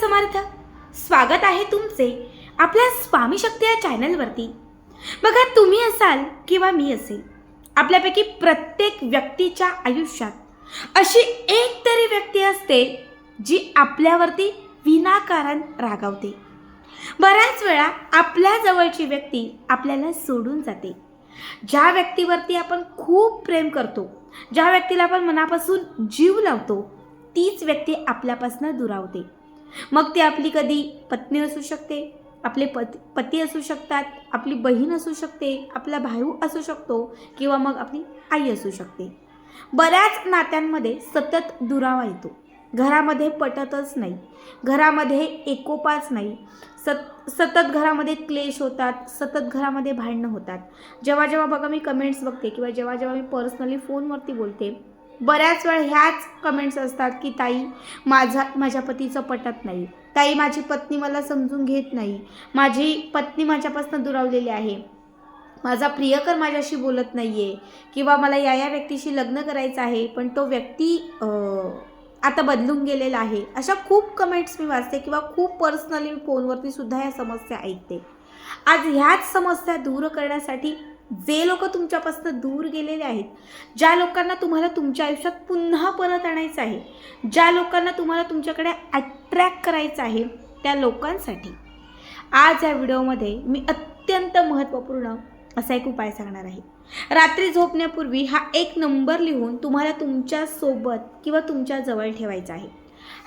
समर्थ. स्वागत आहे तुमचे आपल्या स्वामी शक्ती या चॅनलवरती. बघा, तुम्ही असाल किंवा मी असेल, आपल्यापैकी प्रत्येक व्यक्तीच्या आयुष्यात अशी एक तरी व्यक्ती असते जी आपल्यावरती विनाकारण रागावते. बऱ्याच वेळा आपल्या जवळची व्यक्ती आपल्याला सोडून जाते. ज्या व्यक्तीवरती आपण खूप प्रेम करतो, ज्या व्यक्तीला आपण मनापासून जीव लावतो, तीच व्यक्ती आपल्यापासून दुरावते. मग ती आपली कधी पत्नी असू शकते, आपले पती असू शकतात, आपली बहीण असू शकते, आपला भाऊ असू शकतो, किंवा मग आपली आई असू शकते. बऱ्याच नात्यांमध्ये सतत दुरावा येतो. घरामध्ये पटतच नाही, घरामध्ये एकोपाच नाही, सतत घरामध्ये क्लेश होतात, सतत घरामध्ये भांडणं होतात. जेव्हा जेव्हा बघा मी कमेंट्स बघते किंवा जेव्हा जेव्हा मी पर्सनली फोनवरती बोलते, बऱ्याच वेळा ह्याच कमेंट्स असतात की ताई, माझ्या पतीचं पटत नाही, ताई माझी पत्नी मला समजून घेत नाही, माझी पत्नी माझ्यापासून दुरावलेली आहे, माझा प्रियकर माझ्याशी बोलत नाही आहे, किंवा मला या व्यक्तीशी लग्न करायचं आहे पण तो व्यक्ती आता बदलून गेलेला आहे. अशा खूप कमेंट्स मी वाचते किंवा खूप पर्सनली फोनवरती सुद्धा या समस्या ऐकते. आज ह्याच समस्या दूर करण्यासाठी जे लोक तुमच्यापासून दूर गेलेले आहेत, ज्या लोकांना तुम्हाला तुमच्या आयुष्यात पुन्हा परत आणायचं आहे, ज्या लोकांना तुम्हाला तुमच्याकडे अट्रॅक्ट करायचं आहे, त्या लोकांसाठी आज या व्हिडिओमध्ये मी अत्यंत महत्त्वपूर्ण असा एक उपाय सांगणार आहे. रात्री झोपण्यापूर्वी हा एक नंबर लिहून तुम्हाला तुमच्या सोबत किंवा तुमच्या जवळ ठेवायचा आहे.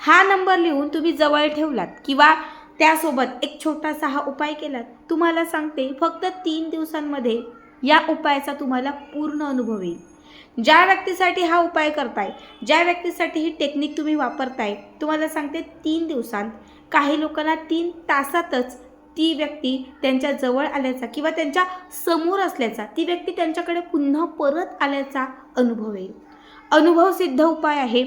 हा नंबर लिहून तुम्ही जवळ ठेवलात किंवा त्यासोबत एक छोटासा हा उपाय केलात, तुम्हाला सांगते फक्त 3 दिवसांमध्ये या उपायाचा तुम्हाला पूर्ण अनुभव येईल. ज्या व्यक्तीसाठी हा उपाय करताय, ज्या व्यक्तीसाठी ही टेक्निक तुम्ही वापरताय, तुम्हाला सांगते 3 दिवसांत, काही लोकांना 3 तासातच ती व्यक्ती त्यांच्या जवळ आल्याचा किंवा त्यांच्या समोर असल्याचा, ती व्यक्ती त्यांच्याकडे पुन्हा परत आल्याचा अनुभव येईल. अनुभव सिद्ध उपाय आहे.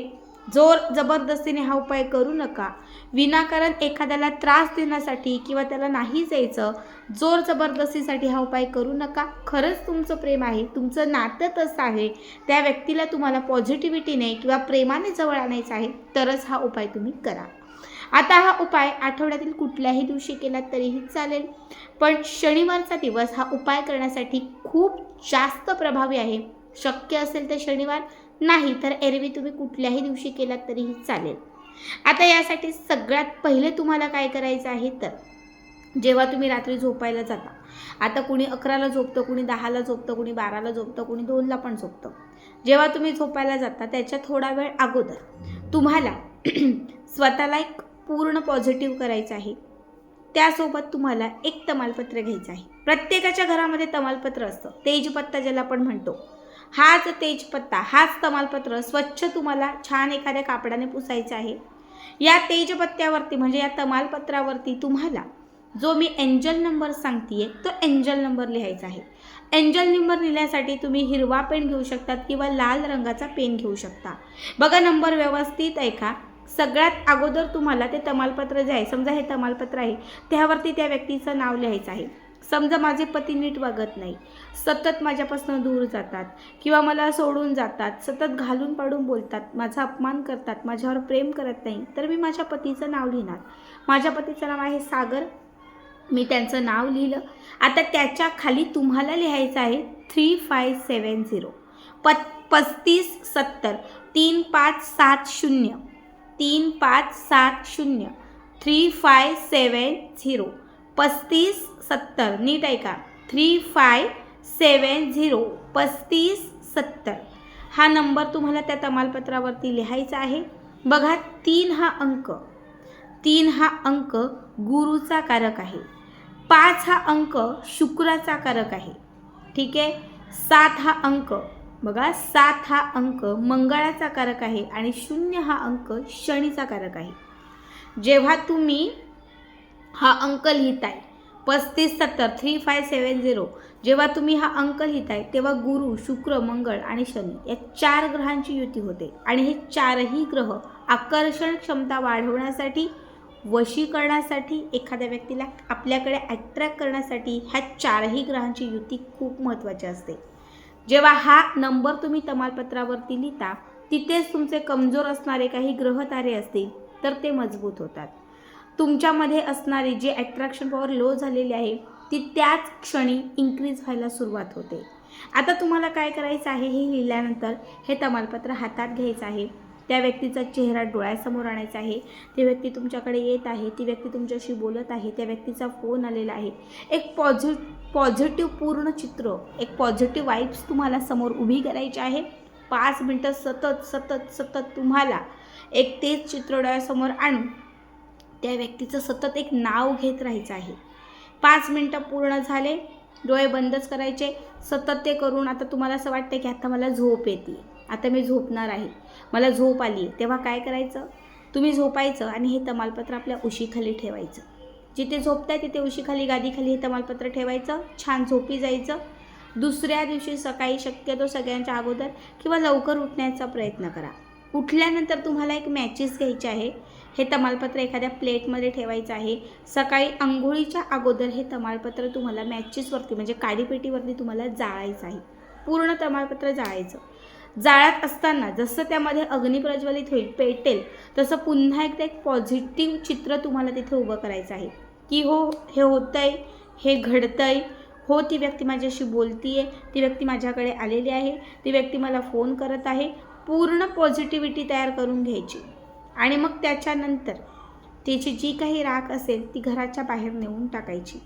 जोर जबरदस्तीने हा उपाय करू नका. विनाकारण एखाद्याला त्रास देण्यासाठी किंवा त्याला नाही जायचं जोर जबरदस्तीसाठी हा उपाय करू नका. खरंच तुमचं प्रेम आहे, तुमचं नातं तसं आहे, त्या व्यक्तीला तुम्हाला पॉझिटिव्हिटीने किंवा प्रेमाने जवळ आणायचं आहे, तरच हा उपाय तुम्ही करा. आता हा उपाय आठवड्यातील कुठल्याही दिवशी केला तरीही चालेल, पण शनिवारचा दिवस हा उपाय करण्यासाठी खूप जास्त प्रभावी आहे. शक्य असेल तर शनिवार, नाही तर एरवी तुम्ही कुठल्याही दिवशी केलात तरीही चालेल. आता यासाठी सगळ्यात पहिले तुम्हाला काय करायचं आहे, तर जेव्हा तुम्ही रात्री झोपायला जाता, आता कुणी 11ला झोपतं, कुणी 10ला झोपतं, कुणी 12ला झोपतं, कुणी 2ला पण झोपतं. जेव्हा तुम्ही झोपायला जाता त्याच्या थोडा वेळ अगोदर तुम्हाला स्वतःला एक पूर्ण पॉझिटिव्ह करायचं आहे. त्यासोबत तुम्हाला एक तमालपत्र घ्यायचं आहे. प्रत्येकाच्या घरामध्ये तमालपत्र असतं, तेजपत्ता ज्याला आपण म्हणतो. हाच तेजपत्ता, हाच तमालपत्र स्वच्छ तुम्हाला छान एखाद्या कापडाने पुसायचं आहे. या तेजपत्त्यावरती म्हणजे या तमालपत्रावरती तुम्हाला जो मी एंजल नंबर सांगतेय तो एंजल नंबर लिहायचा आहे. एंजल नंबर लिहिण्यासाठी तुम्ही हिरवा पेन घेऊ शकतात किंवा लाल रंगाचा पेन घेऊ शकता. बघा, नंबर व्यवस्थित ऐका. सगळ्यात अगोदर तुम्हाला ते तमालपत्र जे आहे, समजा हे तमालपत्र आहे, त्यावरती त्या व्यक्तीचं नाव लिहायचं आहे. समजा माझे पती नीट वागत नाही, सतत माझ्यापासून दूर जातात किंवा मला सोडून जातात, सतत घालून पाडून बोलतात, माझा अपमान करतात, माझ्यावर प्रेम करत नाही, तर मी माझ्या पतीचं नाव लिहिणार. माझ्या पतीचं नाव आहे सागर, मी त्यांचं नाव लिहिलं. आता त्याच्या खाली तुम्हाला लिहायचं आहे 3570 3570 3570 3570 3570 3570. नीट ऐका, 3570 3570 हा नंबर तुम्हाला त्या तमालपत्रावरती लिहायचा आहे. बघा, 3 हा अंक गुरुचा कारक आहे, 5 हा अंक शुक्राचा कारक आहे, ठीक आहे. 7 हा अंक, बघा 7 हा अंक मंगळाचा कारक आहे आणि 0 हा अंक शनीचा कारक आहे. जेव्हा तुम्ही हा अंक लिहिताय 3570 3570, जेव्हा तुम्ही हा अंक लिहिताय तेव्हा गुरु, शुक्र, मंगळ आणि शनी या 4 ग्रहांची युती होते आणि हे 4ही ग्रह आकर्षण क्षमता वाढवण्यासाठी, वशीकरणासाठी, एखाद्या व्यक्तीला आपल्याकडे अट्रॅक्ट करण्यासाठी ह्या 4ही ग्रहांची युती खूप महत्त्वाची असते. जेव्हा हा नंबर तुम्ही तमालपत्रावरती लिहिता, तिथेच तुमचे कमजोर असणारे काही ग्रह तारे असतील तर ते मजबूत होतात. तुमच्यामध्ये असणारी जी ॲट्रॅक्शन पॉवर लो झालेली आहे ती त्याच क्षणी इन्क्रीज व्हायला सुरुवात होते. आता तुम्हाला काय करायचं आहे, हे लिहिल्यानंतर हे तमालपत्र हातात घ्यायचं आहे. त्या व्यक्तीचा चेहरा डोळ्यासमोर आणायचा आहे. ती व्यक्ती तुमच्याकडे येत आहे, ती व्यक्ती तुमच्याशी बोलत आहे, त्या व्यक्तीचा फोन आलेला आहे. एक पॉझिटिव्ह पूर्ण चित्र, एक पॉझिटिव्ह वाईब्स तुम्हाला समोर उभी करायची आहे. 5 मिनटं सतत सतत सतत तुम्हाला एक तेच चित्र डोळ्यासमोर आणून त्या व्यक्तीचं सतत एक नाव घेत राहायचं आहे. 5 मिनटं पूर्ण झाले, डोळे बंदच करायचे. सतत ते करून आता तुम्हाला असं वाटतं की आता मला झोप येते, आता मी झोपणार आहे, मला झोप आली आहे. तेव्हा काय करायचं, तुम्ही झोपायचं आणि हे तमालपत्र आपल्या उशीखाली ठेवायचं. जिथे झोपताय तिथे उशीखाली, गादीखाली हे तमालपत्र ठेवायचं. छान झोपी जायचं. दुसऱ्या दिवशी सकाळी शक्यतो सगळ्यांच्या अगोदर किंवा लवकर उठण्याचा प्रयत्न करा. उठल्यानंतर तुम्हाला एक मॅचेस घ्यायचे आहे. हे तमालपत्र एखाद्या प्लेटमध्ये ठेवायचं आहे. सकाळी अंघोळीच्या अगोदर हे तमालपत्र तुम्हाला मॅचेसवरती म्हणजे काडीपेटीवरती तुम्हाला जाळायचं आहे. पूर्ण तमालपत्र जाळायचं. जाळत असताना जसं त्यामध्ये अग्नी प्रज्वलित होईल, पेटेल, तसं पुन्हा एकदा एक पॉझिटिव्ह चित्र तुम्हाला तिथे उभं करायचं आहे की हो हे होतंय, हे घडतंय, हो ती व्यक्ती माझ्याशी बोलती आहे, ती व्यक्ती माझ्याकडे आलेली आहे, ती व्यक्ती मला फोन करत आहे. पूर्ण पॉझिटिव्हिटी तयार करून घ्यायची आणि मग त्याच्यानंतर त्याची जी काही राख असेल ती घराच्या बाहेर नेऊन टाकायची.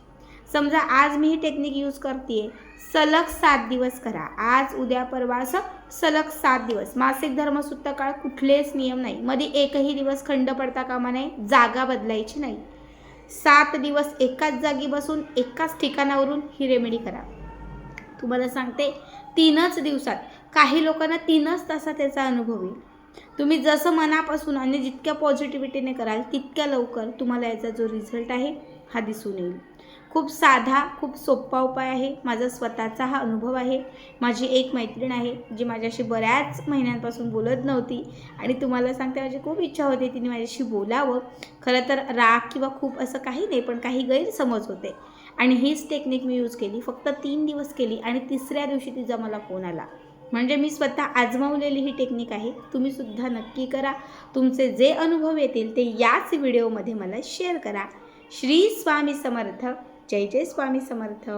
समजा आज मी ही टेक्निक यूज करते आहे, सलग 7 दिवस करा. आज उद्या परवा असं सलग 7 दिवस. मासिक धर्मसूत्र काळ कुठलेच नियम नाही, मध्ये एकही दिवस खंड पडता कामा नये, जागा बदलायची नाही. 7 दिवस एकाच जागी बसून एकाच ठिकाणावरून ही रेमेडी करा. तुम्हाला सांगते 3च दिवसात, काही लोकांना 3च तासात त्याचा अनुभव येईल. तुम्ही जसं मनापासून आणि जितक्या पॉझिटिव्हिटीने कराल तितक्या लवकर तुम्हाला याचा जो रिझल्ट आहे हा दिसून येईल. खूप साधा, खूप सोपा उपाय आहे. माझा स्वतःचा हा अनुभव आहे. माझी एक मैत्रीण आहे जी माझ्याशी बऱ्याच महिन्यांपासून बोलत नव्हती आणि तुम्हाला सांगते माझी खूप इच्छा होती तिने माझ्याशी बोलावं. खरं तर राग किंवा खूप असं काही नाही, पण काही गैरसमज होते आणि हीच टेक्निक मी यूज केली. फक्त 3 दिवस केली आणि तिसऱ्या दिवशी तिचा मला फोन आला. म्हणजे मी स्वतः आजमावलेली ही टेक्निक आहे. तुम्हीसुद्धा नक्की करा. तुमचे जे अनुभव येतील ते याच व्हिडिओमध्ये मला शेअर करा. श्री स्वामी समर्थ. जय जय स्वामी समर्थ.